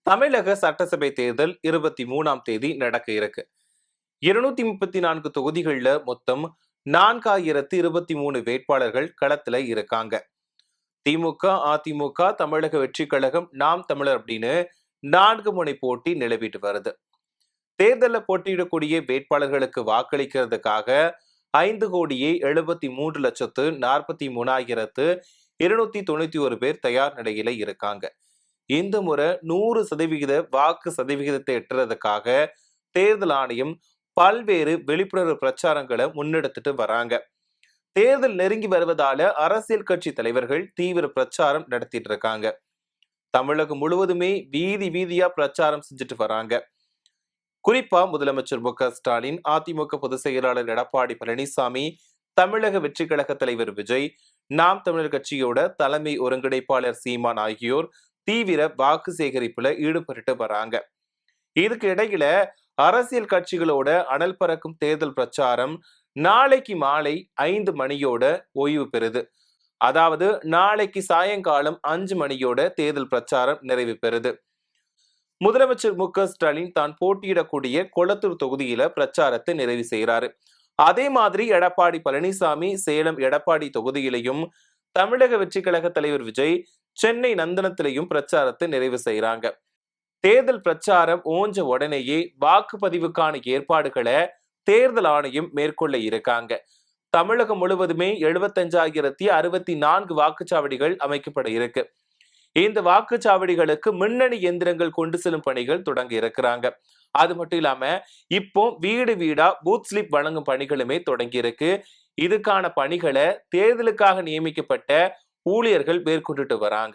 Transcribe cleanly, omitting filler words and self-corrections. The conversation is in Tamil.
தமிழக சட்டசபை தேர்தல் 23ஆம் தேதி நடக்க இருக்கு. 234 தொகுதிகள்ல மொத்தம் 4023 வேட்பாளர்கள் களத்துல இருக்காங்க. திமுக, அதிமுக, தமிழக வெற்றி கழகம், நாம் தமிழர் அப்படின்னு 4 முனை போட்டி நிலவிட்டு வருது. தேர்தலில் போட்டியிடக்கூடிய வேட்பாளர்களுக்கு வாக்களிக்கிறதுக்காக 5,73,43,291 பேர் தயார் நிலையில இருக்காங்க. இந்த முறை 100% வாக்கு சதவிகிதத்தை எட்டுறதுக்காக தேர்தல் ஆணையம் பல்வேறு விழிப்புணர்வு பிரச்சாரங்களை முன்னெடுத்துட்டு வராங்க. தேர்தல் நெருங்கி வருவதால அரசியல் கட்சி தலைவர்கள் தீவிர பிரச்சாரம் நடத்திட்டு இருக்காங்க. தமிழகம் முழுவதுமே வீதி வீதியா பிரச்சாரம் செஞ்சுட்டு வராங்க. குறிப்பா முதலமைச்சர் மு.க.ஸ்டாலின், அதிமுக பொதுச் செயலாளர் எடப்பாடி பழனிசாமி, தமிழக வெற்றி கழக தலைவர் விஜய், நாம் தமிழர் கட்சியோட தலைமை ஒருங்கிணைப்பாளர் சீமான் ஆகியோர் தீவிர வாக்கு சேகரிப்புல ஈடுபட்டு வராங்க. இதுக்கு இடையில அரசியல் கட்சிகளோட அனல் பறக்கும் தேர்தல் பிரச்சாரம் நாளைக்கு மாலை 5 மணியோட ஓய்வு பெறுது. அதாவது நாளைக்கு சாயங்காலம் 5 மணியோட தேர்தல் பிரச்சாரம் நிறைவு பெறுது. முதலமைச்சர் மு.க.ஸ்டாலின் தான் போட்டியிடக்கூடிய கொளத்தூர் தொகுதியில பிரச்சாரத்தை நிறைவு செய்கிறாரு. அதே மாதிரி எடப்பாடி பழனிசாமி சேலம் எடப்பாடி தொகுதியிலையும், தமிழக வெற்றி கழக தலைவர் விஜய் சென்னை நந்தனத்திலையும் பிரச்சாரத்தை நிறைவு செய்யறாங்க. தேர்தல் பிரச்சாரம் ஓஞ்ச உடனேயே வாக்குப்பதிவுக்கான ஏற்பாடுகளை தேர்தல் ஆணையம் மேற்கொள்ள இருக்காங்க. தமிழகம் முழுவதுமே 75,064 வாக்குச்சாவடிகள் அமைக்கப்பட இருக்கு. இந்த வாக்குச்சாவடிகளுக்கு மின்னணு எந்திரங்கள் கொண்டு செல்லும் பணிகள் தொடங்கி இருக்கிறாங்க. அது மட்டும் இல்லாம இப்போ வீடு வீடா பூத் ஸ்லிப் வழங்கும் பணிகளுமே தொடங்கி இருக்கு. இதுக்கான பணிகளை தேர்தலுக்காக நியமிக்கப்பட்ட ஊழியர்கள் மேற்கொண்டுட்டு வராங்க.